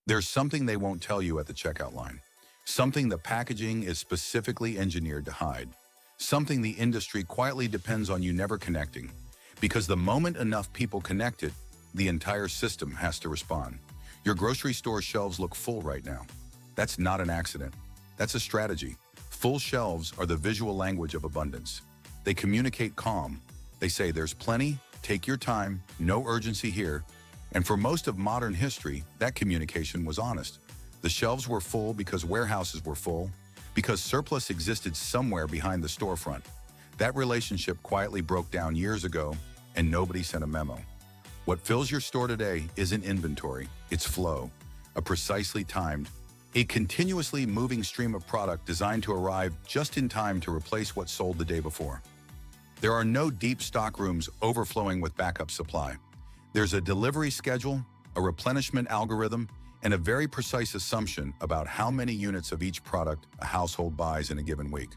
There's something they won't tell you at the checkout line. Something the packaging is specifically engineered to hide. Something the industry quietly depends on you never connecting. Because the moment enough people connect it, the entire system has to respond. Your grocery store shelves look full right now. That's not an accident. That's a strategy. Full shelves are the visual language of abundance. They communicate calm. They say there's plenty, take your time, no urgency here. And for most of modern history, that communication was honest. The shelves were full because warehouses were full, because surplus existed somewhere behind the storefront. That relationship quietly broke down years ago, and nobody sent a memo. What fills your store today isn't inventory, it's flow, a precisely timed, a continuously moving stream of product designed to arrive just in time to replace what sold the day before. There are no deep stock rooms overflowing with backup supply. There's a delivery schedule, a replenishment algorithm, and a very precise assumption about how many units of each product a household buys in a given week.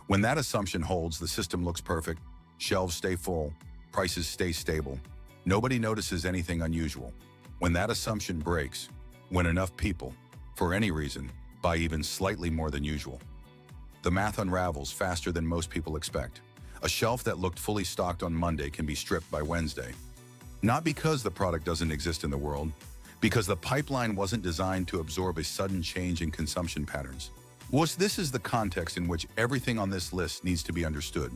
When that assumption holds, the system looks perfect, shelves stay full, prices stay stable. Nobody notices anything unusual. When that assumption breaks, when enough people, for any reason, buy even slightly more than usual, the math unravels faster than most people expect. A shelf that looked fully stocked on Monday can be stripped by Wednesday. Not because the product doesn't exist in the world, because the pipeline wasn't designed to absorb a sudden change in consumption patterns. This is the context in which everything on this list needs to be understood.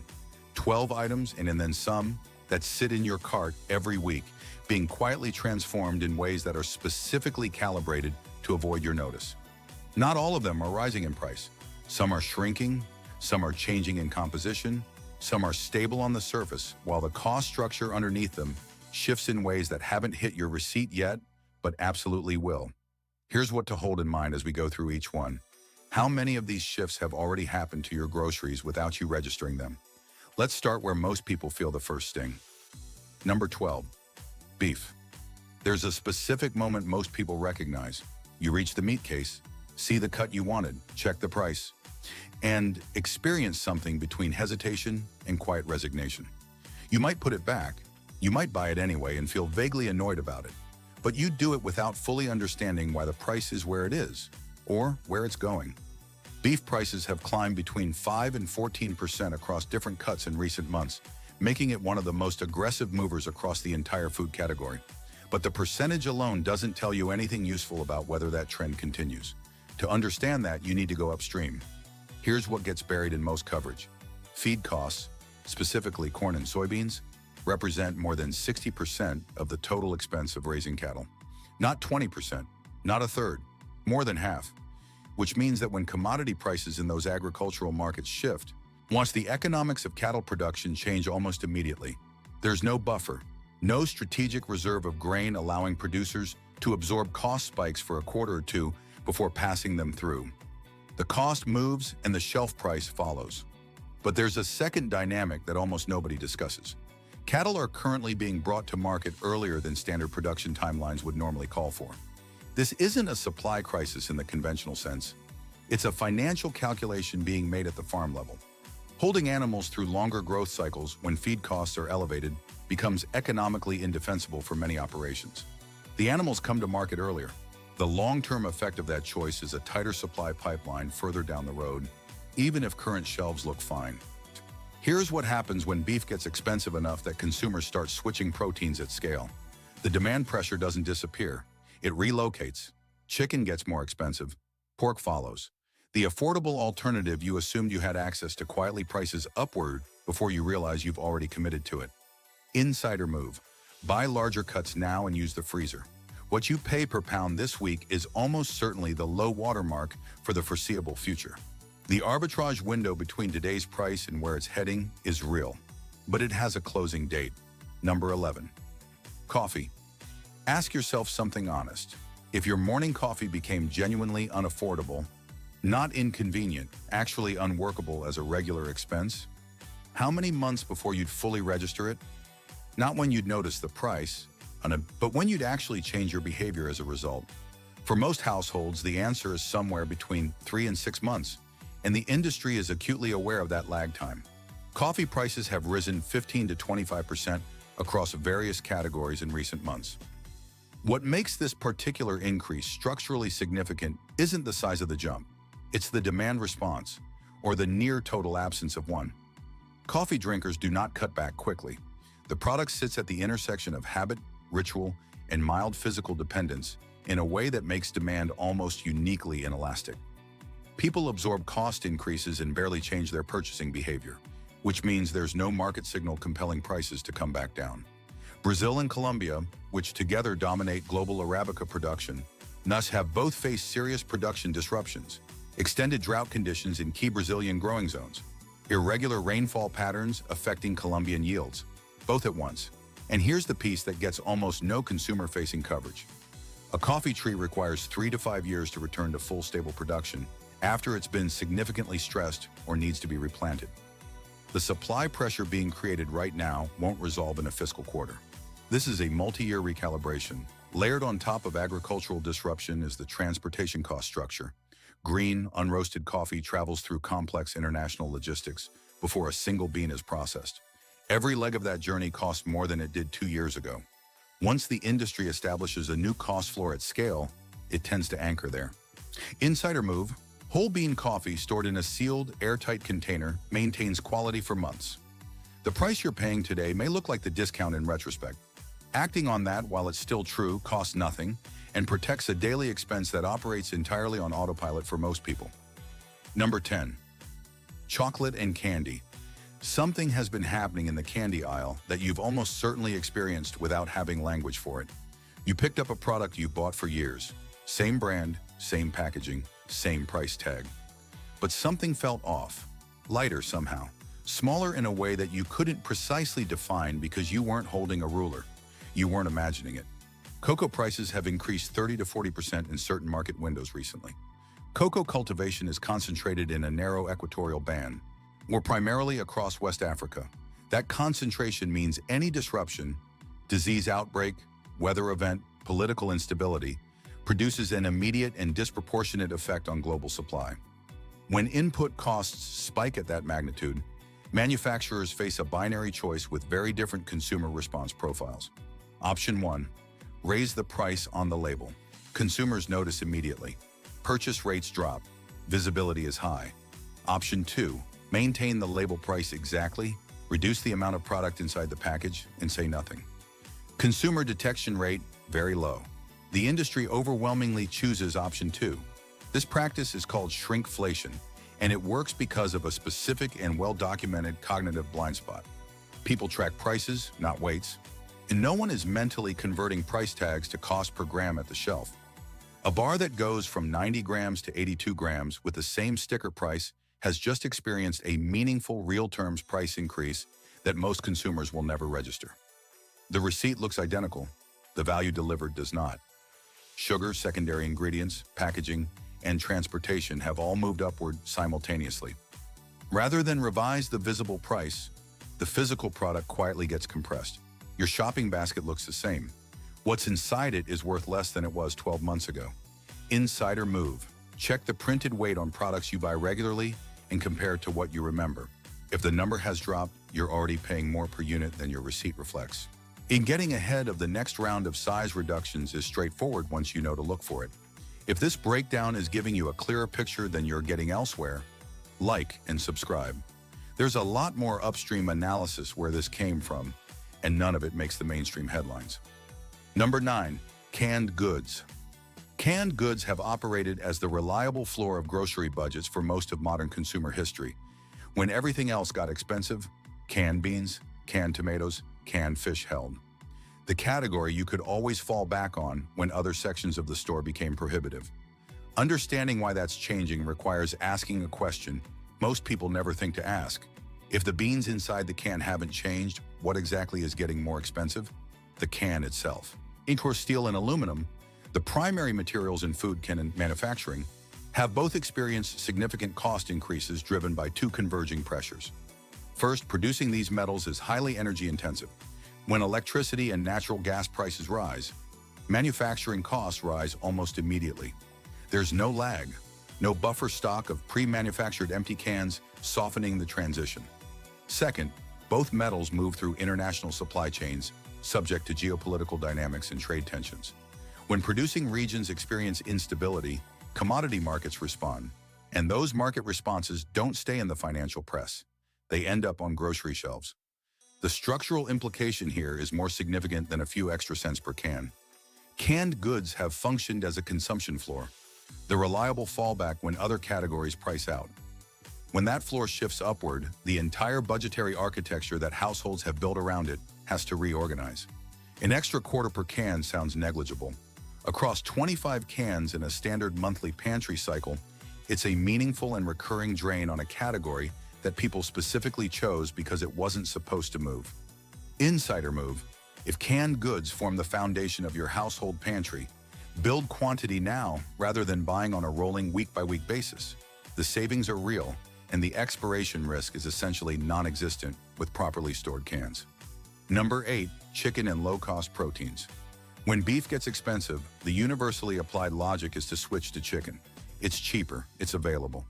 12 items and then some that sit in your cart every week, being quietly transformed in ways that are specifically calibrated to avoid your notice. Not all of them are rising in price. Some are shrinking, some are changing in composition, some are stable on the surface, while the cost structure underneath them shifts in ways that haven't hit your receipt yet, but absolutely will. Here's what to hold in mind as we go through each one. How many of these shifts have already happened to your groceries without you registering them? Let's start where most people feel the first sting. Number 12, beef. There's a specific moment most people recognize. You reach the meat case, see the cut you wanted, check the price, and experience something between hesitation and quiet resignation. You might put it back, you might buy it anyway and feel vaguely annoyed about it, but you do it without fully understanding why the price is where it is, or where it's going. Beef prices have climbed between 5 and 14% across different cuts in recent months, making it one of the most aggressive movers across the entire food category. But the percentage alone doesn't tell you anything useful about whether that trend continues. To understand that, you need to go upstream. Here's what gets buried in most coverage. Feed costs, specifically corn and soybeans, represent more than 60% of the total expense of raising cattle. Not 20%, not a third, more than half. Which means that when commodity prices in those agricultural markets shift, once the economics of cattle production change almost immediately, there's no buffer, no strategic reserve of grain allowing producers to absorb cost spikes for a quarter or two before passing them through. The cost moves and the shelf price follows. But there's a second dynamic that almost nobody discusses. Cattle are currently being brought to market earlier than standard production timelines would normally call for. This isn't a supply crisis in the conventional sense. It's a financial calculation being made at the farm level. Holding animals through longer growth cycles when feed costs are elevated becomes economically indefensible for many operations. The animals come to market earlier. The long-term effect of that choice is a tighter supply pipeline further down the road, even if current shelves look fine. Here's what happens when beef gets expensive enough that consumers start switching proteins at scale. The demand pressure doesn't disappear. It relocates. Chicken gets more expensive. Pork follows. The affordable alternative you assumed you had access to quietly prices upward before you realize you've already committed to it. Insider move. Buy larger cuts now and use the freezer. What you pay per pound this week is almost certainly the low watermark for the foreseeable future. The arbitrage window between today's price and where it's heading is real, but it has a closing date. Number 11. Coffee. Ask yourself something honest. If your morning coffee became genuinely unaffordable, not inconvenient, actually unworkable as a regular expense, how many months before you'd fully register it? Not when you'd notice the price, but when you'd actually change your behavior as a result. For most households, the answer is somewhere between 3 and 6 months, and the industry is acutely aware of that lag time. Coffee prices have risen 15 to 25% across various categories in recent months. What makes this particular increase structurally significant isn't the size of the jump. It's the demand response, or the near total absence of one. Coffee drinkers do not cut back quickly. The product sits at the intersection of habit, ritual, and mild physical dependence in a way that makes demand almost uniquely inelastic. People absorb cost increases and barely change their purchasing behavior, which means there's no market signal compelling prices to come back down. Brazil and Colombia, which together dominate global Arabica production, thus have both faced serious production disruptions, extended drought conditions in key Brazilian growing zones, irregular rainfall patterns affecting Colombian yields, both at once. And here's the piece that gets almost no consumer-facing coverage. A coffee tree requires 3 to 5 years to return to full stable production after it's been significantly stressed or needs to be replanted. The supply pressure being created right now won't resolve in a fiscal quarter. This is a multi-year recalibration. Layered on top of agricultural disruption is the transportation cost structure. Green, unroasted coffee travels through complex international logistics before a single bean is processed. Every leg of that journey costs more than it did 2 years ago. Once the industry establishes a new cost floor at scale, it tends to anchor there. Insider move: whole bean coffee stored in a sealed, airtight container maintains quality for months. The price you're paying today may look like the discount in retrospect. Acting on that while it's still true costs nothing and protects a daily expense that operates entirely on autopilot for most people. Number 10. Chocolate and candy. Something has been happening in the candy aisle that you've almost certainly experienced without having language for it. You picked up a product you've bought for years. Same brand, same packaging, same price tag. But something felt off. Lighter somehow. Smaller in a way that you couldn't precisely define because you weren't holding a ruler. You weren't imagining it. Cocoa prices have increased 30 to 40% in certain market windows recently. Cocoa cultivation is concentrated in a narrow equatorial band, or primarily across West Africa. That concentration means any disruption, disease outbreak, weather event, political instability, produces an immediate and disproportionate effect on global supply. When input costs spike at that magnitude, manufacturers face a binary choice with very different consumer response profiles. Option 1. Raise the price on the label. Consumers notice immediately. Purchase rates drop. Visibility is high. Option 2. Maintain the label price exactly, reduce the amount of product inside the package, and say nothing. Consumer detection rate, very low. The industry overwhelmingly chooses option 2. This practice is called shrinkflation, and it works because of a specific and well-documented cognitive blind spot. People track prices, not weights, and no one is mentally converting price tags to cost per gram at the shelf. A bar that goes from 90 grams to 82 grams with the same sticker price has just experienced a meaningful real terms price increase that most consumers will never register. The receipt looks identical, the value delivered does not. Sugar, secondary ingredients, packaging, and transportation have all moved upward simultaneously. Rather than revise the visible price, the physical product quietly gets compressed. Your shopping basket looks the same. What's inside it is worth less than it was 12 months ago. Insider move. Check the printed weight on products you buy regularly and compare it to what you remember. If the number has dropped, you're already paying more per unit than your receipt reflects. In getting ahead of the next round of size reductions is straightforward once you know to look for it. If this breakdown is giving you a clearer picture than you're getting elsewhere, like and subscribe. There's a lot more upstream analysis where this came from, and none of it makes the mainstream headlines. Number 9. Canned goods. Canned goods have operated as the reliable floor of grocery budgets for most of modern consumer history. When everything else got expensive, canned beans, canned tomatoes, canned fish held. The category you could always fall back on when other sections of the store became prohibitive. Understanding why that's changing requires asking a question most people never think to ask. If the beans inside the can haven't changed, what exactly is getting more expensive? The can itself. Ink or steel and aluminum, the primary materials in food can manufacturing, have both experienced significant cost increases driven by two converging pressures. First, producing these metals is highly energy intensive. When electricity and natural gas prices rise, manufacturing costs rise almost immediately. There's no lag, no buffer stock of pre-manufactured empty cans softening the transition. Second, both metals move through international supply chains subject to geopolitical dynamics and trade tensions. When producing regions experience instability, commodity markets respond. And those market responses don't stay in the financial press. They end up on grocery shelves. The structural implication here is more significant than a few extra cents per can. Canned goods have functioned as a consumption floor, the reliable fallback when other categories price out. When that floor shifts upward, the entire budgetary architecture that households have built around it has to reorganize. An extra quarter per can sounds negligible. Across 25 cans in a standard monthly pantry cycle, it's a meaningful and recurring drain on a category that people specifically chose because it wasn't supposed to move. Insider move: if canned goods form the foundation of your household pantry, build quantity now rather than buying on a rolling week-by-week basis. The savings are real, and the expiration risk is essentially non-existent with properly stored cans. Number 8, chicken and low-cost proteins. When beef gets expensive, the universally applied logic is to switch to chicken. It's cheaper, it's available.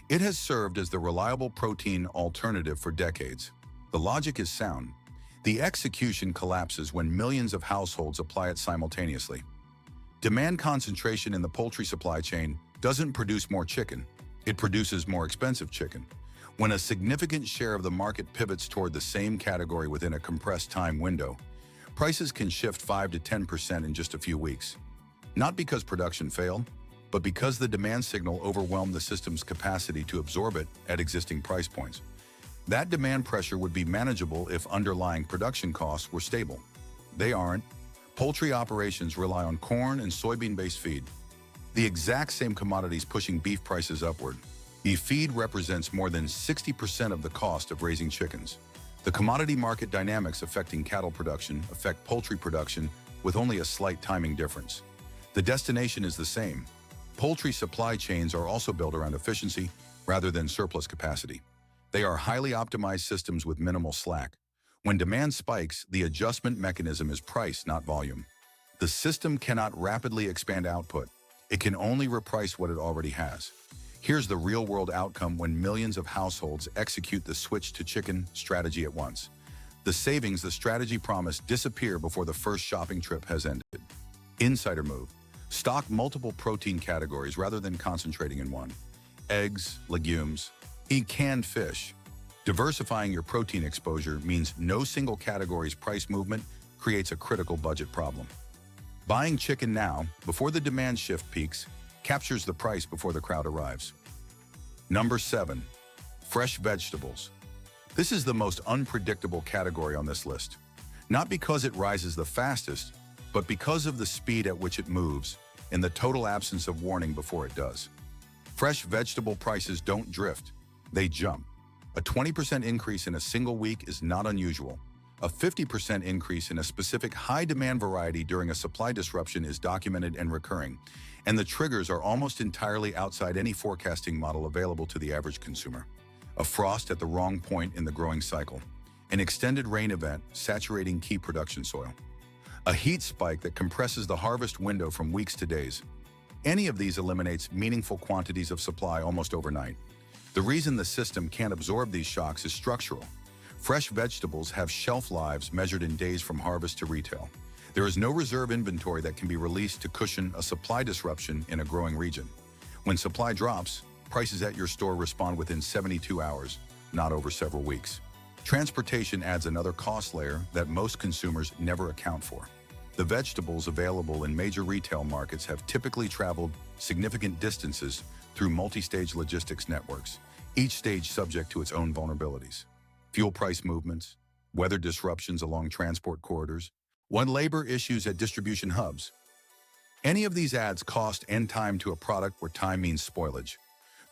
It has served as the reliable protein alternative for decades. The logic is sound. The execution collapses when millions of households apply it simultaneously. Demand concentration in the poultry supply chain doesn't produce more chicken, it produces more expensive chicken. When a significant share of the market pivots toward the same category within a compressed time window, prices can shift 5 to 10% in just a few weeks. Not because production failed, but because the demand signal overwhelmed the system's capacity to absorb it at existing price points. That demand pressure would be manageable if underlying production costs were stable. They aren't. Poultry operations rely on corn and soybean-based feed, the exact same commodities pushing beef prices upward. Beef feed represents more than 60% of the cost of raising chickens. The commodity market dynamics affecting cattle production affect poultry production with only a slight timing difference. The destination is the same. Poultry supply chains are also built around efficiency rather than surplus capacity. They are highly optimized systems with minimal slack. When demand spikes, the adjustment mechanism is price, not volume. The system cannot rapidly expand output. It can only reprice what it already has. Here's the real-world outcome when millions of households execute the switch to chicken strategy at once. The savings the strategy promised disappear before the first shopping trip has ended. Insider move: stock multiple protein categories rather than concentrating in one. Eggs, legumes, eat canned fish. Diversifying your protein exposure means no single category's price movement creates a critical budget problem. Buying chicken now, before the demand shift peaks, captures the price before the crowd arrives. Number 7, fresh vegetables. This is the most unpredictable category on this list. Not because it rises the fastest, but because of the speed at which it moves and the total absence of warning before it does. Fresh vegetable prices don't drift, they jump. A 20% increase in a single week is not unusual. A 50% increase in a specific high-demand variety during a supply disruption is documented and recurring, and the triggers are almost entirely outside any forecasting model available to the average consumer. A frost at the wrong point in the growing cycle, an extended rain event saturating key production soil, a heat spike that compresses the harvest window from weeks to days. Any of these eliminates meaningful quantities of supply almost overnight. The reason the system can't absorb these shocks is structural. Fresh vegetables have shelf lives measured in days from harvest to retail. There is no reserve inventory that can be released to cushion a supply disruption in a growing region. When supply drops, prices at your store respond within 72 hours, not over several weeks. Transportation adds another cost layer that most consumers never account for. The vegetables available in major retail markets have typically traveled significant distances through multi-stage logistics networks, each stage subject to its own vulnerabilities. Fuel price movements, weather disruptions along transport corridors, labor issues at distribution hubs. Any of these adds cost and time to a product where time means spoilage.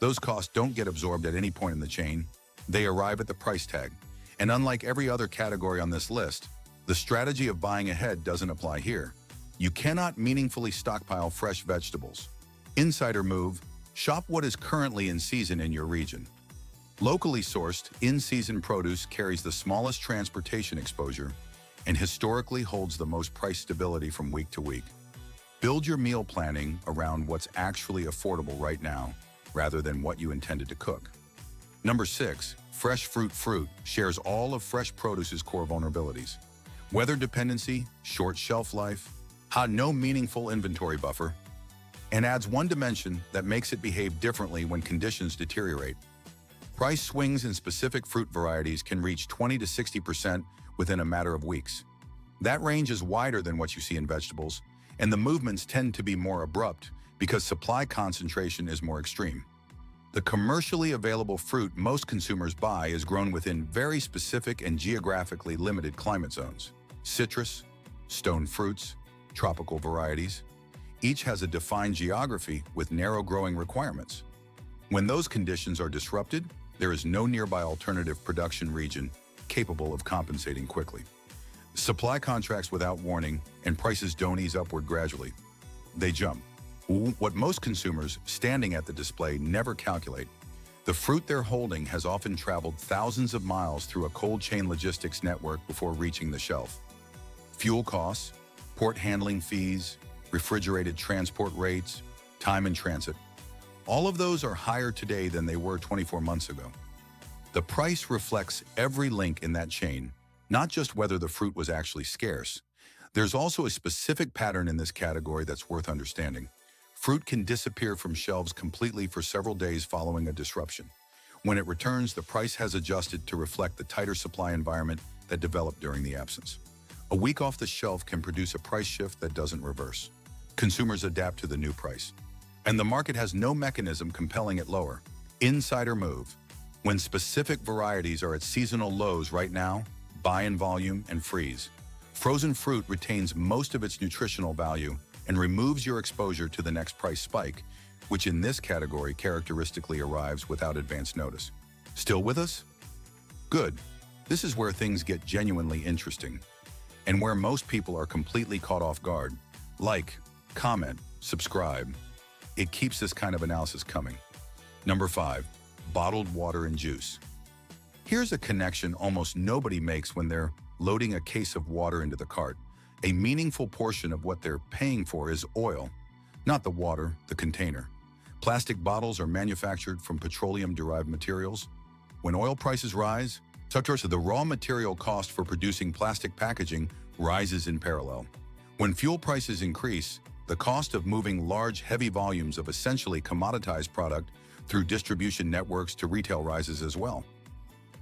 Those costs don't get absorbed at any point in the chain. They arrive at the price tag. And unlike every other category on this list, the strategy of buying ahead doesn't apply here. You cannot meaningfully stockpile fresh vegetables. Insider move: shop what is currently in season in your region. Locally sourced, in-season produce carries the smallest transportation exposure and historically holds the most price stability from week to week. Build your meal planning around what's actually affordable right now, rather than what you intended to cook. Number 6, fresh fruit. Fruit shares all of fresh produce's core vulnerabilities. Weather dependency, short shelf life, No meaningful inventory buffer, and adds one dimension that makes it behave differently when conditions deteriorate. Price swings in specific fruit varieties can reach 20 to 60% within a matter of weeks. That range is wider than what you see in vegetables, and the movements tend to be more abrupt because supply concentration is more extreme. The commercially available fruit most consumers buy is grown within very specific and geographically limited climate zones. Citrus, stone fruits, tropical varieties. Each has a defined geography with narrow growing requirements. When those conditions are disrupted, there is no nearby alternative production region capable of compensating quickly. Supply contracts without warning, and prices don't ease upward gradually. They jump. What most consumers standing at the display never calculate. The fruit they're holding has often traveled thousands of miles through a cold chain logistics network before reaching the shelf. Fuel costs, port handling fees, refrigerated transport rates, time in transit. All of those are higher today than they were 24 months ago. The price reflects every link in that chain, not just whether the fruit was actually scarce. There's also a specific pattern in this category that's worth understanding. Fruit can disappear from shelves completely for several days following a disruption. When it returns, the price has adjusted to reflect the tighter supply environment that developed during the absence. A week off the shelf can produce a price shift that doesn't reverse. Consumers adapt to the new price, and the market has no mechanism compelling it lower. Insider move. When specific varieties are at seasonal lows right now, buy in volume and freeze. Frozen fruit retains most of its nutritional value and removes your exposure to the next price spike, which in this category characteristically arrives without advance notice. Still with us? Good. This is where things get genuinely interesting, and where most people are completely caught off guard. Like, comment, subscribe. It keeps this kind of analysis coming. Number 5, bottled water and juice. Here's a connection almost nobody makes when they're loading a case of water into the cart. A meaningful portion of what they're paying for is oil, not the water, the container. Plastic bottles are manufactured from petroleum-derived materials. When oil prices rise, so the raw material cost for producing plastic packaging rises in parallel. When fuel prices increase, the cost of moving large, heavy volumes of essentially commoditized product through distribution networks to retail rises as well.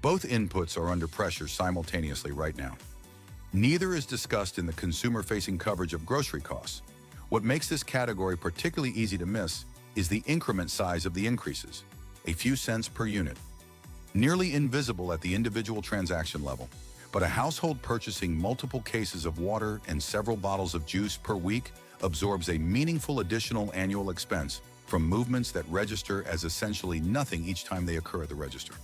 Both inputs are under pressure simultaneously right now. Neither is discussed in the consumer-facing coverage of grocery costs. What makes this category particularly easy to miss is the increment size of the increases, a few cents per unit. Nearly invisible at the individual transaction level, but a household purchasing multiple cases of water and several bottles of juice per week absorbs a meaningful additional annual expense from movements that register as essentially nothing each time they occur at the register.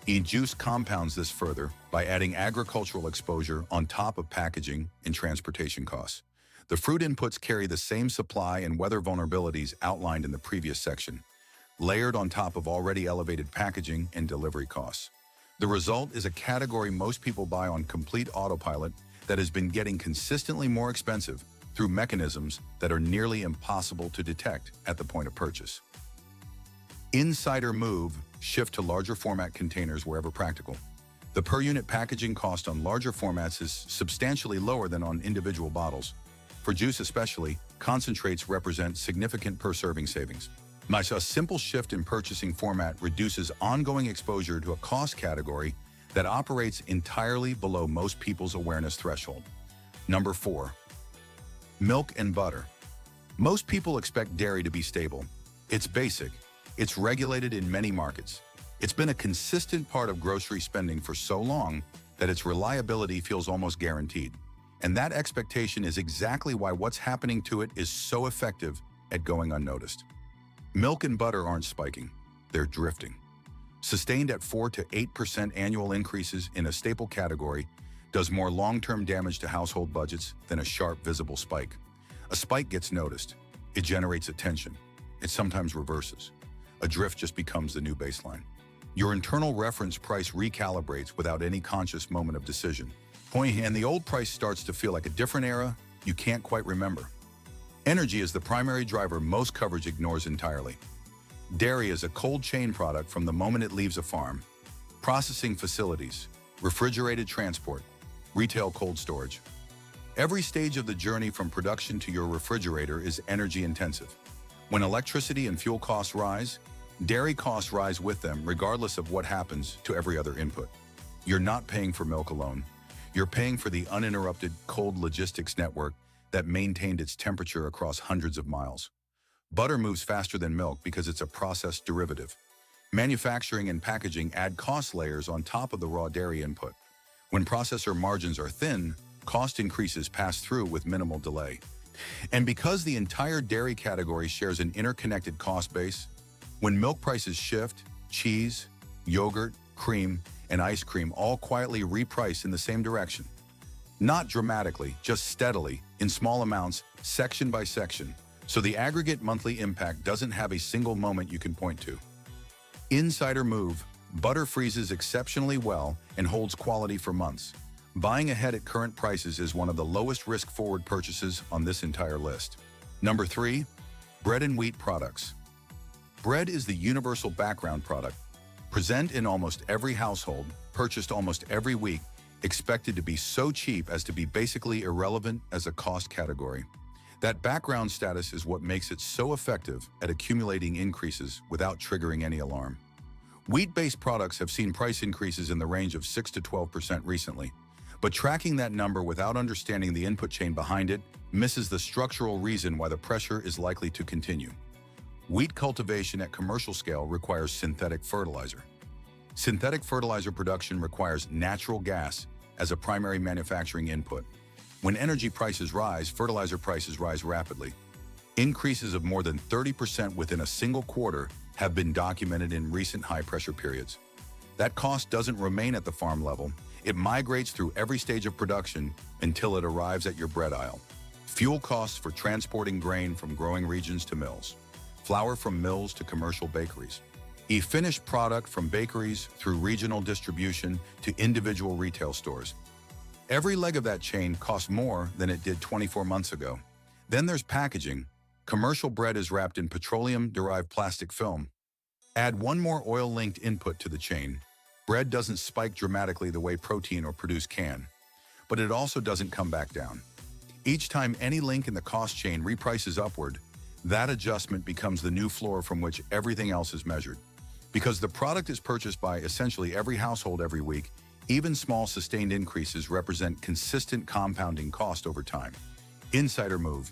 E-juice compounds this further by adding agricultural exposure on top of packaging and transportation costs. The fruit inputs carry the same supply and weather vulnerabilities outlined in the previous section, layered on top of already elevated packaging and delivery costs. The result is a category most people buy on complete autopilot that has been getting consistently more expensive through mechanisms that are nearly impossible to detect at the point of purchase. Insider move, shift to larger format containers wherever practical. The per-unit packaging cost on larger formats is substantially lower than on individual bottles. For juice especially, concentrates represent significant per-serving savings. A simple shift in purchasing format reduces ongoing exposure to a cost category that operates entirely below most people's awareness threshold. Number 4, milk and butter. Most people expect dairy to be stable. It's basic. It's regulated in many markets. It's been a consistent part of grocery spending for so long that its reliability feels almost guaranteed. And that expectation is exactly why what's happening to it is so effective at going unnoticed. Milk and butter aren't spiking, they're drifting. Sustained at 4 to 8% annual increases in a staple category does more long-term damage to household budgets than a sharp, visible spike. A spike gets noticed. It generates attention. It sometimes reverses. A drift just becomes the new baseline. Your internal reference price recalibrates without any conscious moment of decision. And the old price starts to feel like a different era you can't quite remember. Energy is the primary driver most coverage ignores entirely. Dairy is a cold chain product from the moment it leaves a farm. Processing facilities, refrigerated transport, retail cold storage. Every stage of the journey from production to your refrigerator is energy intensive. When electricity and fuel costs rise, dairy costs rise with them regardless of what happens to every other input. You're not paying for milk alone. You're paying for the uninterrupted cold logistics network that maintained its temperature across hundreds of miles. Butter moves faster than milk because it's a processed derivative. Manufacturing and packaging add cost layers on top of the raw dairy input. When processor margins are thin, cost increases pass through with minimal delay. And because the entire dairy category shares an interconnected cost base, when milk prices shift, cheese, yogurt, cream, and ice cream all quietly reprice in the same direction. Not dramatically, just steadily, in small amounts, section by section, so the aggregate monthly impact doesn't have a single moment you can point to. Insider move: butter freezes exceptionally well and holds quality for months. Buying ahead at current prices is one of the lowest risk forward purchases on this entire list. Number 3, bread and wheat products. Bread is the universal background product, present in almost every household, purchased almost every week, expected to be so cheap as to be basically irrelevant as a cost category. That background status is what makes it so effective at accumulating increases without triggering any alarm. Wheat-based products have seen price increases in the range of 6 to 12% recently, but tracking that number without understanding the input chain behind it misses the structural reason why the pressure is likely to continue. Wheat cultivation at commercial scale requires synthetic fertilizer. Synthetic fertilizer production requires natural gas as a primary manufacturing input. When energy prices rise, fertilizer prices rise rapidly. Increases of more than 30% within a single quarter have been documented in recent high-pressure periods. That cost doesn't remain at the farm level. It migrates through every stage of production until it arrives at your bread aisle. Fuel costs for transporting grain from growing regions to mills. Flour from mills to commercial bakeries. Finished product from bakeries through regional distribution to individual retail stores. Every leg of that chain costs more than it did 24 months ago. Then there's packaging. Commercial bread is wrapped in petroleum-derived plastic film. Add one more oil-linked input to the chain. Bread doesn't spike dramatically the way protein or produce can, but it also doesn't come back down. Each time any link in the cost chain reprices upward, that adjustment becomes the new floor from which everything else is measured. Because the product is purchased by essentially every household every week, even small sustained increases represent consistent compounding cost over time. Insider move: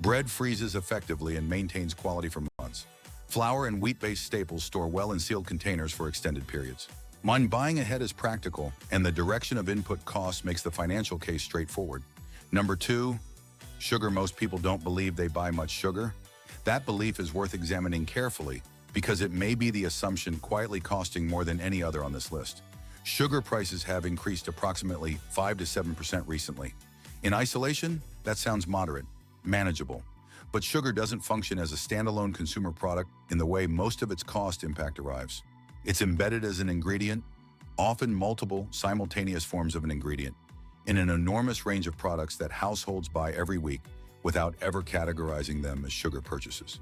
bread freezes effectively and maintains quality for months. Flour and wheat-based staples store well in sealed containers for extended periods. When buying ahead is practical, and the direction of input costs makes the financial case straightforward. Number 2, sugar. Most people don't believe they buy much sugar. That belief is worth examining carefully because it may be the assumption quietly costing more than any other on this list. Sugar prices have increased approximately 5 to 7% recently. In isolation, that sounds moderate, manageable. But sugar doesn't function as a standalone consumer product in the way most of its cost impact arrives. It's embedded as an ingredient, often multiple simultaneous forms of an ingredient, in an enormous range of products that households buy every week without ever categorizing them as sugar purchases.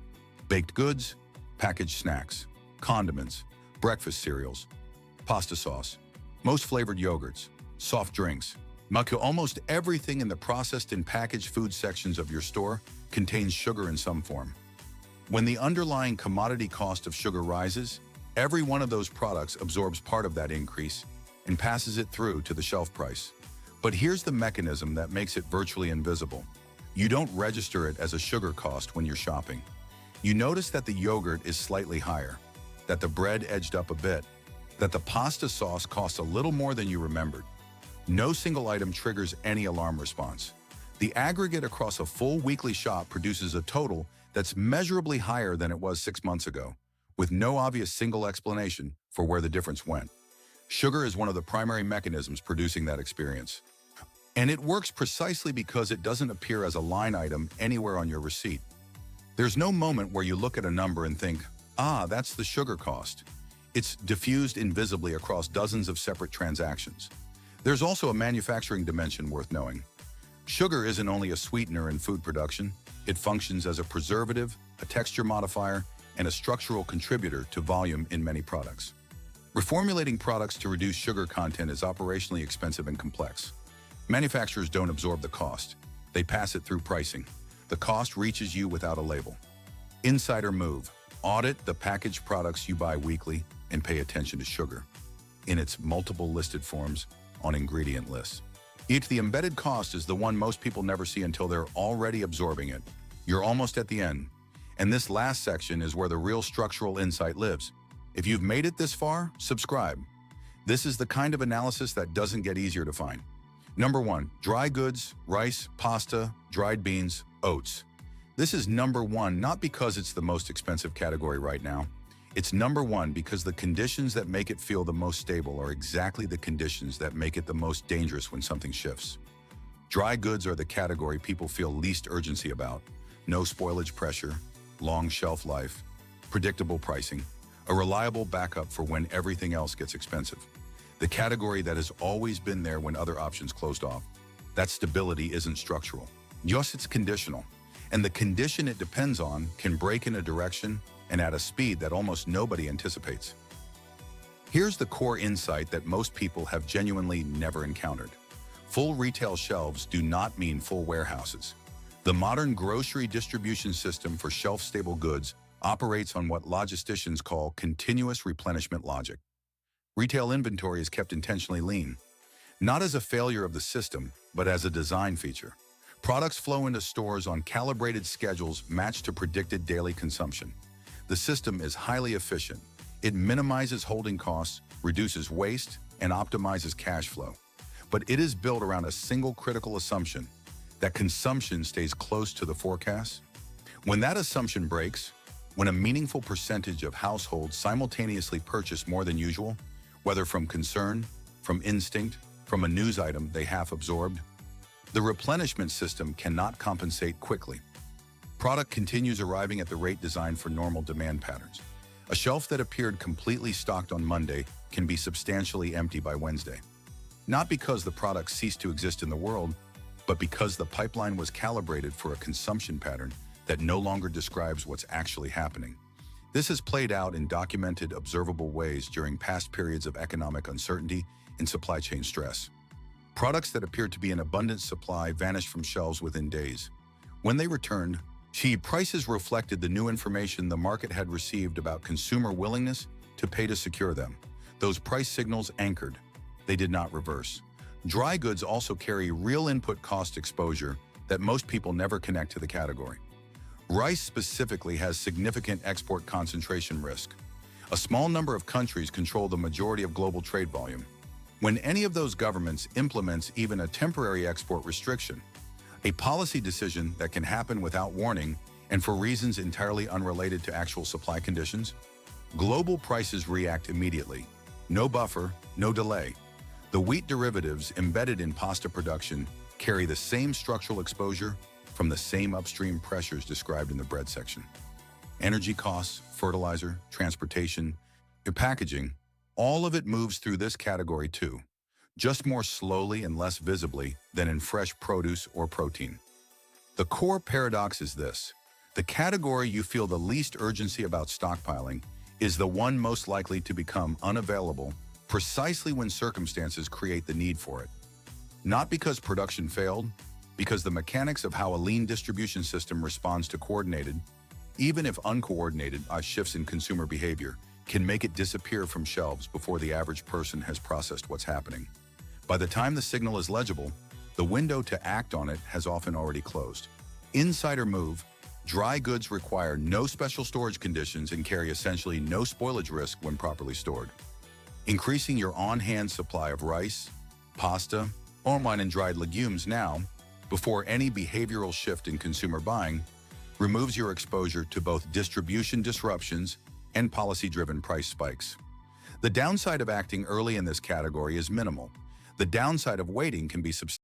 Baked goods, packaged snacks, condiments, breakfast cereals, pasta sauce, most flavored yogurts, soft drinks. Almost everything in the processed and packaged food sections of your store contains sugar in some form. When the underlying commodity cost of sugar rises, every one of those products absorbs part of that increase and passes it through to the shelf price. But here's the mechanism that makes it virtually invisible. You don't register it as a sugar cost when you're shopping. You notice that the yogurt is slightly higher, that the bread edged up a bit, that the pasta sauce costs a little more than you remembered. No single item triggers any alarm response. The aggregate across a full weekly shop produces a total that's measurably higher than it was 6 months ago, with no obvious single explanation for where the difference went. Sugar is one of the primary mechanisms producing that experience. And it works precisely because it doesn't appear as a line item anywhere on your receipt. There's no moment where you look at a number and think, ah, that's the sugar cost. It's diffused invisibly across dozens of separate transactions. There's also a manufacturing dimension worth knowing. Sugar isn't only a sweetener in food production, it functions as a preservative, a texture modifier, and a structural contributor to volume in many products. Reformulating products to reduce sugar content is operationally expensive and complex. Manufacturers don't absorb the cost. They pass it through pricing. The cost reaches you without a label. Insider move. Audit the packaged products you buy weekly and pay attention to sugar in its multiple listed forms on ingredient lists. The embedded cost is the one most people never see until they're already absorbing it. You're almost at the end. And this last section is where the real structural insight lives. If you've made it this far, subscribe. This is the kind of analysis that doesn't get easier to find. Number 1, dry goods, rice, pasta, dried beans, oats. This is number 1 not because it's the most expensive category right now. It's number 1 because the conditions that make it feel the most stable are exactly the conditions that make it the most dangerous when something shifts. Dry goods are the category people feel least urgency about. No spoilage pressure, long shelf life, predictable pricing, a reliable backup for when everything else gets expensive. The category that has always been there when other options closed off. That stability isn't structural. Yes, it's conditional. And the condition it depends on can break in a direction and at a speed that almost nobody anticipates. Here's the core insight that most people have genuinely never encountered. Full retail shelves do not mean full warehouses. The modern grocery distribution system for shelf-stable goods operates on what logisticians call continuous replenishment logic. Retail inventory is kept intentionally lean, not as a failure of the system, but as a design feature. Products flow into stores on calibrated schedules matched to predicted daily consumption. The system is highly efficient. It minimizes holding costs, reduces waste, and optimizes cash flow. But it is built around a single critical assumption, that consumption stays close to the forecast. When that assumption breaks, when a meaningful percentage of households simultaneously purchase more than usual, whether from concern, from instinct, from a news item they half absorbed, the replenishment system cannot compensate quickly. Product continues arriving at the rate designed for normal demand patterns. A shelf that appeared completely stocked on Monday can be substantially empty by Wednesday. Not because the product ceased to exist in the world, but because the pipeline was calibrated for a consumption pattern that no longer describes what's actually happening. This has played out in documented, observable ways during past periods of economic uncertainty and supply chain stress. Products that appeared to be in abundant supply vanished from shelves within days. When they returned, prices reflected the new information the market had received about consumer willingness to pay to secure them. Those price signals anchored. They did not reverse. Dry goods also carry real input cost exposure that most people never connect to the category. Rice specifically has significant export concentration risk. A small number of countries control the majority of global trade volume. When any of those governments implements even a temporary export restriction, a policy decision that can happen without warning and for reasons entirely unrelated to actual supply conditions, global prices react immediately. No buffer, no delay. The wheat derivatives embedded in pasta production carry the same structural exposure from the same upstream pressures described in the bread section. Energy costs, fertilizer, transportation, packaging, all of it moves through this category too, just more slowly and less visibly than in fresh produce or protein. The core paradox is this: the category you feel the least urgency about stockpiling is the one most likely to become unavailable precisely when circumstances create the need for it. Not because production failed, because the mechanics of how a lean distribution system responds to coordinated, even if uncoordinated, shifts in consumer behavior can make it disappear from shelves before the average person has processed what's happening. By the time the signal is legible, the window to act on it has often already closed. Insider move: dry goods require no special storage conditions and carry essentially no spoilage risk when properly stored. Increasing your on-hand supply of rice, pasta, wine and dried legumes now, before any behavioral shift in consumer buying, removes your exposure to both distribution disruptions and policy-driven price spikes. The downside of acting early in this category is minimal. The downside of waiting can be substantial.